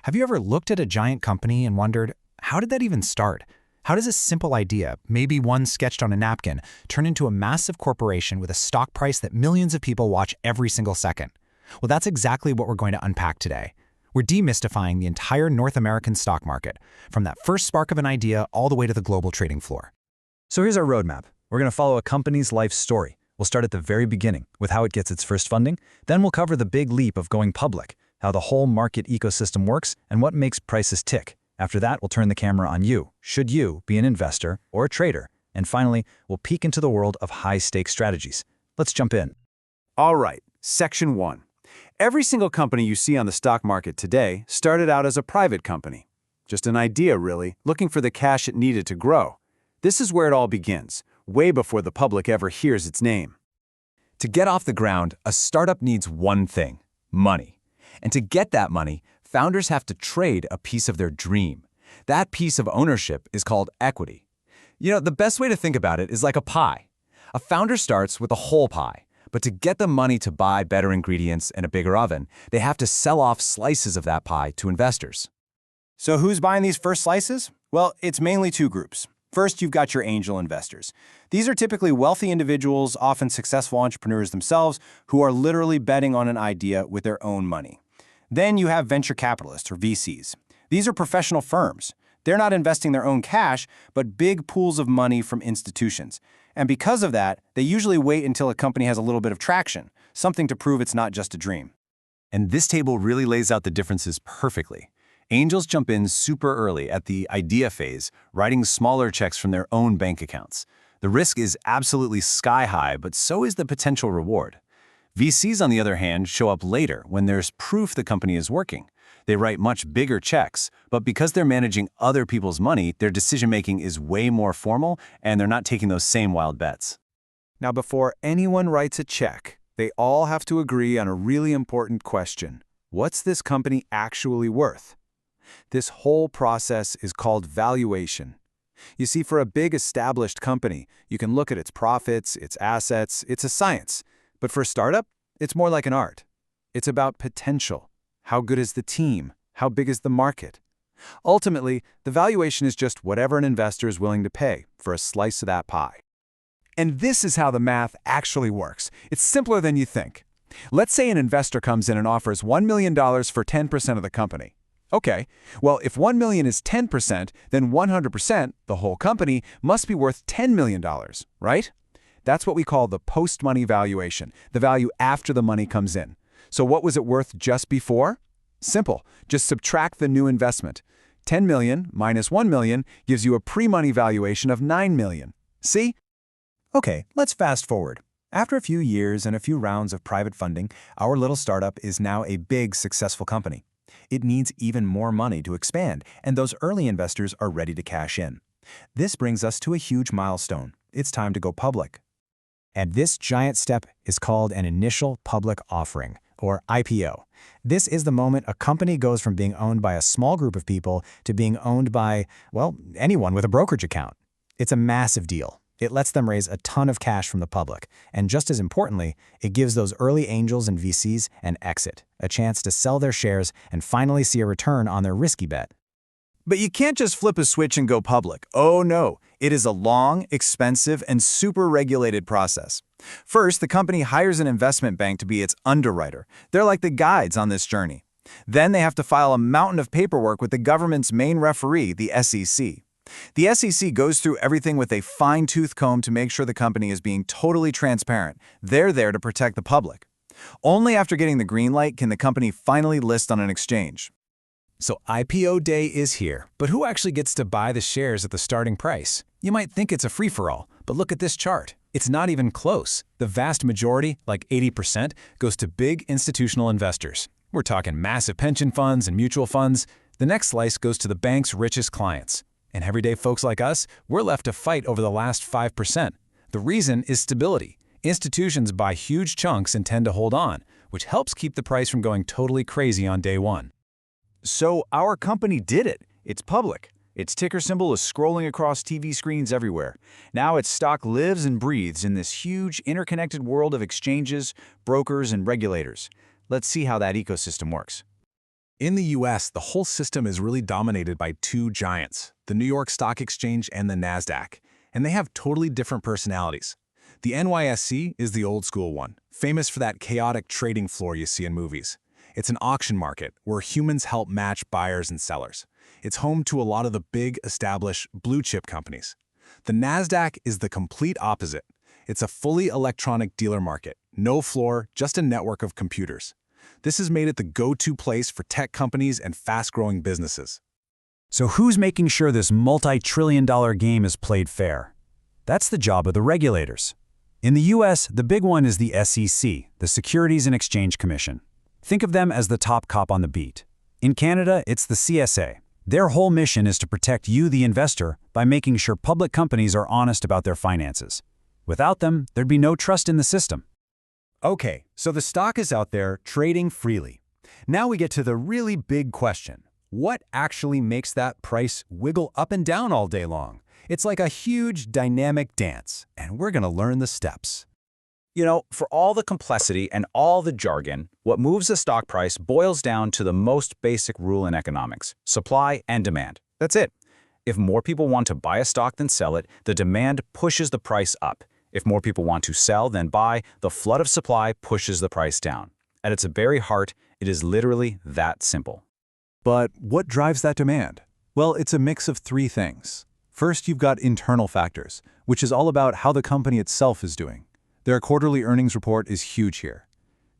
Have you ever looked at a giant company and wondered, how did that even start? How does a simple idea, maybe one sketched on a napkin, turn into a massive corporation with a stock price that millions of people watch every single second? Well, that's exactly what we're going to unpack today. We're demystifying the entire North American stock market, from that first spark of an idea all the way to the global trading floor. So here's our roadmap. We're going to follow a company's life story. We'll start at the very beginning with how it gets its first funding. Then we'll cover the big leap of going public, how the whole market ecosystem works, and what makes prices tick. After that, we'll turn the camera on you. Should you be an investor or a trader? And finally, we'll peek into the world of high-stakes strategies. Let's jump in. All right, Section 1. Every single company you see on the stock market today started out as a private company. Just an idea, really, looking for the cash it needed to grow. This is where it all begins, way before the public ever hears its name. To get off the ground, a startup needs one thing: money. And to get that money, founders have to trade a piece of their dream. That piece of ownership is called equity. The best way to think about it is like a pie. A founder starts with a whole pie, but to get the money to buy better ingredients and a bigger oven, they have to sell off slices of that pie to investors. So who's buying these first slices? Well, it's mainly two groups. First, you've got your angel investors. These are typically wealthy individuals, often successful entrepreneurs themselves, who are literally betting on an idea with their own money. Then you have venture capitalists, or VCs. These are professional firms. They're not investing their own cash, but big pools of money from institutions. And because of that, they usually wait until a company has a little bit of traction, something to prove it's not just a dream. And this table really lays out the differences perfectly. Angels jump in super early at the idea phase, writing smaller checks from their own bank accounts. The risk is absolutely sky high, but so is the potential reward. VCs, on the other hand, show up later when there's proof the company is working. They write much bigger checks, but because they're managing other people's money, their decision-making is way more formal, and they're not taking those same wild bets. Now, before anyone writes a check, they all have to agree on a really important question. What's this company actually worth? This whole process is called valuation. You see, for a big established company, you can look at its profits, its assets, it's a science. But for a startup, it's more like an art. It's about potential. How good is the team? How big is the market? Ultimately, the valuation is just whatever an investor is willing to pay for a slice of that pie. And this is how the math actually works. It's simpler than you think. Let's say an investor comes in and offers $1 million for 10% of the company. Okay, well, if $1 million is 10%, then 100%, the whole company, must be worth $10 million, right? That's what we call the post-money valuation, the value after the money comes in. So what was it worth just before? Simple, just subtract the new investment. 10 million minus 1 million gives you a pre-money valuation of 9 million. See? Okay, let's fast forward. After a few years and a few rounds of private funding, our little startup is now a big, successful company. It needs even more money to expand, and those early investors are ready to cash in. This brings us to a huge milestone. It's time to go public. And this giant step is called an initial public offering, or IPO. This is the moment a company goes from being owned by a small group of people to being owned by, well, anyone with a brokerage account. It's a massive deal. It lets them raise a ton of cash from the public, and just as importantly, it gives those early angels and VCs an exit, a chance to sell their shares and finally see a return on their risky bet. But you can't just flip a switch and go public. Oh no, it is a long, expensive, and super regulated process. First, the company hires an investment bank to be its underwriter. They're like the guides on this journey. Then they have to file a mountain of paperwork with the government's main referee, the SEC. The SEC goes through everything with a fine-tooth comb to make sure the company is being totally transparent. They're there to protect the public. Only after getting the green light can the company finally list on an exchange. So IPO day is here, but who actually gets to buy the shares at the starting price? You might think it's a free-for-all, but look at this chart. It's not even close. The vast majority, like 80%, goes to big institutional investors. We're talking massive pension funds and mutual funds. The next slice goes to the bank's richest clients. And everyday folks like us, we're left to fight over the last 5%. The reason is stability. Institutions buy huge chunks and tend to hold on, which helps keep the price from going totally crazy on day one. So our company did it. It's public. Its ticker symbol is scrolling across TV screens everywhere. Now its stock lives and breathes in this huge interconnected world of exchanges, brokers, and regulators. Let's see how that ecosystem works. In the US, the whole system is really dominated by two giants, the New York Stock Exchange and the NASDAQ, and they have totally different personalities. The NYSE is the old school one, famous for that chaotic trading floor you see in movies. It's an auction market where humans help match buyers and sellers. It's home to a lot of the big, established, blue-chip companies. The NASDAQ is the complete opposite. It's a fully electronic dealer market, no floor, just a network of computers. This has made it the go-to place for tech companies and fast-growing businesses. So who's making sure this multi-trillion-dollar game is played fair? That's the job of the regulators. In the US, the big one is the SEC, the Securities and Exchange Commission. Think of them as the top cop on the beat. In Canada, it's the CSA. Their whole mission is to protect you, the investor, by making sure public companies are honest about their finances. Without them, there'd be no trust in the system. Okay, so the stock is out there trading freely. Now we get to the really big question. What actually makes that price wiggle up and down all day long? It's like a huge dynamic dance, and we're going to learn the steps. You know, for all the complexity and all the jargon, what moves a stock price boils down to the most basic rule in economics: supply and demand. That's it. If more people want to buy a stock than sell it, the demand pushes the price up. If more people want to sell than buy, the flood of supply pushes the price down. At its very heart, it is literally that simple. But what drives that demand? Well, it's a mix of three things. First, you've got internal factors, which is all about how the company itself is doing. Their quarterly earnings report is huge here.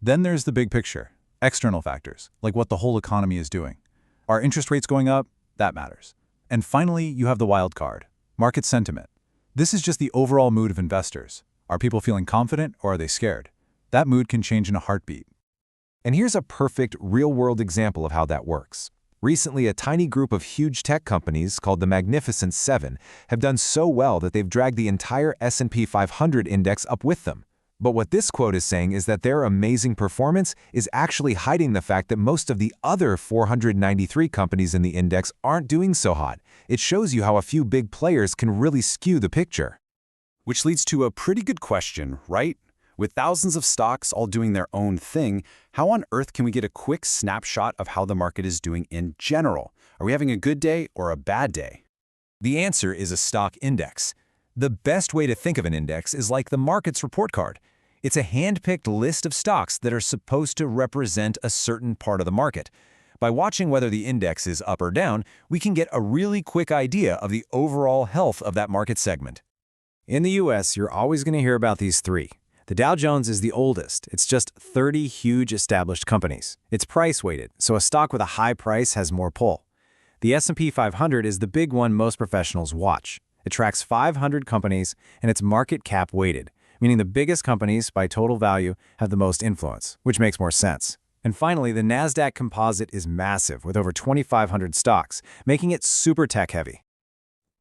Then there's the big picture, external factors, like what the whole economy is doing. Are interest rates going up? That matters. And finally, you have the wild card, market sentiment. This is just the overall mood of investors. Are people feeling confident or are they scared? That mood can change in a heartbeat. And here's a perfect real-world example of how that works. Recently, a tiny group of huge tech companies called the Magnificent Seven have done so well that they've dragged the entire S&P 500 index up with them. But what this quote is saying is that their amazing performance is actually hiding the fact that most of the other 493 companies in the index aren't doing so hot. It shows you how a few big players can really skew the picture. Which leads to a pretty good question, right? With thousands of stocks all doing their own thing, how on earth can we get a quick snapshot of how the market is doing in general? Are we having a good day or a bad day? The answer is a stock index. The best way to think of an index is like the market's report card. It's a hand-picked list of stocks that are supposed to represent a certain part of the market. By watching whether the index is up or down, we can get a really quick idea of the overall health of that market segment. In the US, you're always going to hear about these three. The Dow Jones is the oldest. It's just 30 huge established companies. It's price-weighted, so a stock with a high price has more pull. The S&P 500 is the big one most professionals watch. It tracks 500 companies, and it's market cap weighted, meaning the biggest companies by total value have the most influence, which makes more sense. And finally, the NASDAQ composite is massive with over 2,500 stocks, making it super tech-heavy.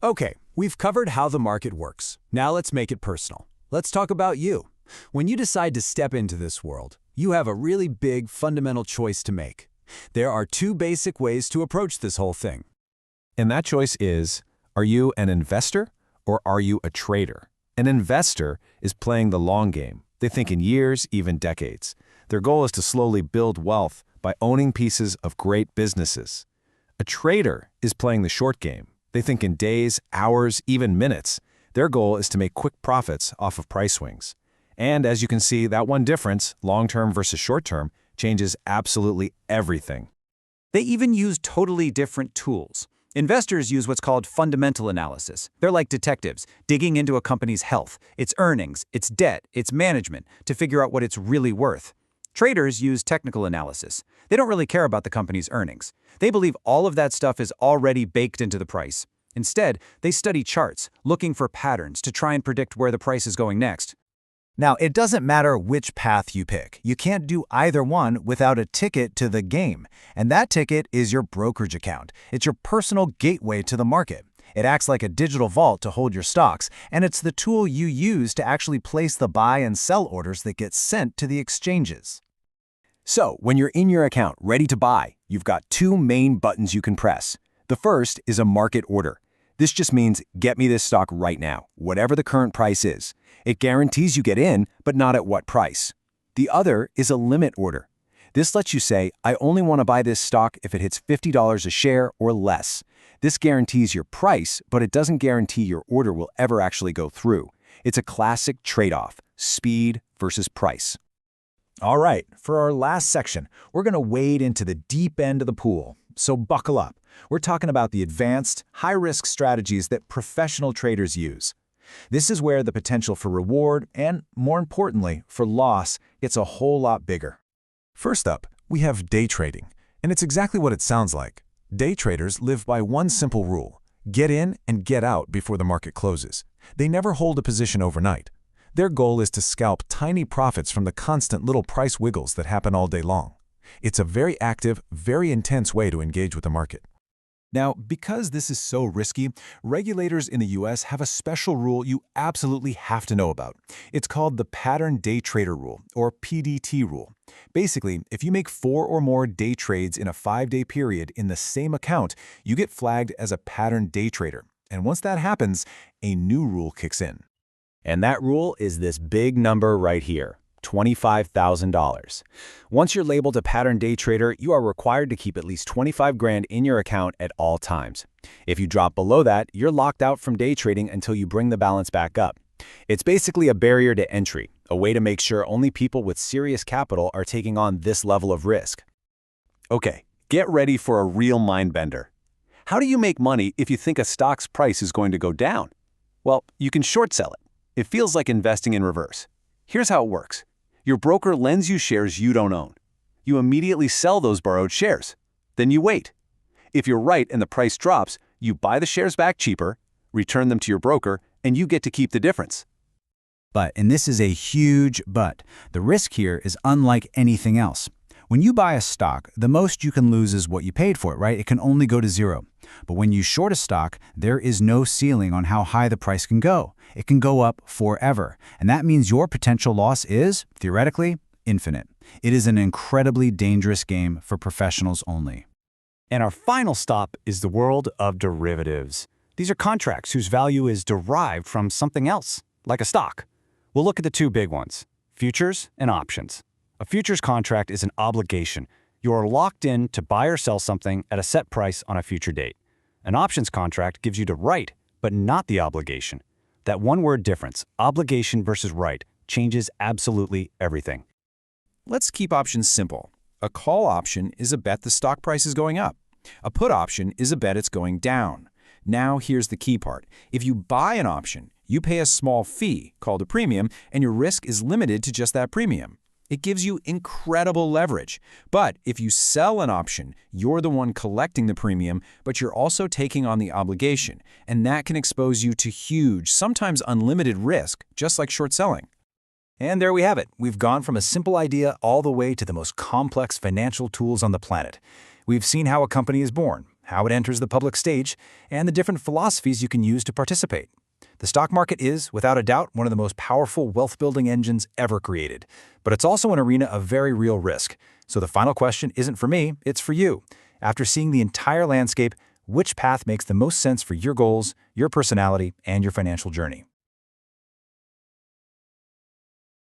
Okay, we've covered how the market works. Now let's make it personal. Let's talk about you. When you decide to step into this world, you have a really big, fundamental choice to make. There are two basic ways to approach this whole thing. And that choice is, are you an investor or are you a trader? An investor is playing the long game. They think in years, even decades. Their goal is to slowly build wealth by owning pieces of great businesses. A trader is playing the short game. They think in days, hours, even minutes. Their goal is to make quick profits off of price swings. And as you can see, that one difference, long-term versus short-term, changes absolutely everything. They even use totally different tools. Investors use what's called fundamental analysis. They're like detectives, digging into a company's health, its earnings, its debt, its management, to figure out what it's really worth. Traders use technical analysis. They don't really care about the company's earnings. They believe all of that stuff is already baked into the price. Instead, they study charts, looking for patterns to try and predict where the price is going next. Now, it doesn't matter which path you pick. You can't do either one without a ticket to the game. And that ticket is your brokerage account. It's your personal gateway to the market. It acts like a digital vault to hold your stocks, and it's the tool you use to actually place the buy and sell orders that get sent to the exchanges. So, when you're in your account ready to buy, you've got two main buttons you can press. The first is a market order. This just means get me this stock right now, whatever the current price is. It guarantees you get in, but not at what price. The other is a limit order. This lets you say, I only want to buy this stock if it hits $50 a share or less. This guarantees your price, but it doesn't guarantee your order will ever actually go through. It's a classic trade-off, speed versus price. All right, for our last section, we're going to wade into the deep end of the pool. So buckle up. We're talking about the advanced, high-risk strategies that professional traders use. This is where the potential for reward and, more importantly, for loss gets a whole lot bigger. First up, we have day trading, and it's exactly what it sounds like. Day traders live by one simple rule: get in and get out before the market closes. They never hold a position overnight. Their goal is to scalp tiny profits from the constant little price wiggles that happen all day long. It's a very active, very intense way to engage with the market. Now, because this is so risky, regulators in the US have a special rule you absolutely have to know about. It's called the Pattern Day Trader Rule, or PDT rule. Basically, if you make 4 or more day trades in a 5-day period in the same account, you get flagged as a pattern day trader. And once that happens, a new rule kicks in. And that rule is this big number right here, $25,000. Once you're labeled a pattern day trader, you are required to keep at least 25 grand in your account at all times. If you drop below that, you're locked out from day trading until you bring the balance back up. It's basically a barrier to entry, a way to make sure only people with serious capital are taking on this level of risk. Okay, get ready for a real mind bender. How do you make money if you think a stock's price is going to go down? Well, you can short sell it. It feels like investing in reverse. Here's how it works. Your broker lends you shares you don't own. You immediately sell those borrowed shares. Then you wait. If you're right and the price drops, you buy the shares back cheaper, return them to your broker, and you get to keep the difference. But, and this is a huge but, the risk here is unlike anything else. When you buy a stock, the most you can lose is what you paid for it, right? It can only go to zero. But when you short a stock, there is no ceiling on how high the price can go. It can go up forever. And that means your potential loss is, theoretically, infinite. It is an incredibly dangerous game for professionals only. And our final stop is the world of derivatives. These are contracts whose value is derived from something else, like a stock. We'll look at the two big ones, futures and options. A futures contract is an obligation. You are locked in to buy or sell something at a set price on a future date. An options contract gives you the right, but not the obligation. That one-word difference, obligation versus right, changes absolutely everything. Let's keep options simple. A call option is a bet the stock price is going up. A put option is a bet it's going down. Now here's the key part. If you buy an option, you pay a small fee, called a premium, and your risk is limited to just that premium. It gives you incredible leverage. But if you sell an option, you're the one collecting the premium, but you're also taking on the obligation, and that can expose you to huge, sometimes unlimited risk, just like short selling. And there we have it. We've gone from a simple idea all the way to the most complex financial tools on the planet. We've seen how a company is born, how it enters the public stage, and the different philosophies you can use to participate. The stock market is, without a doubt, one of the most powerful wealth-building engines ever created. But it's also an arena of very real risk. So the final question isn't for me, it's for you. After seeing the entire landscape, which path makes the most sense for your goals, your personality, and your financial journey?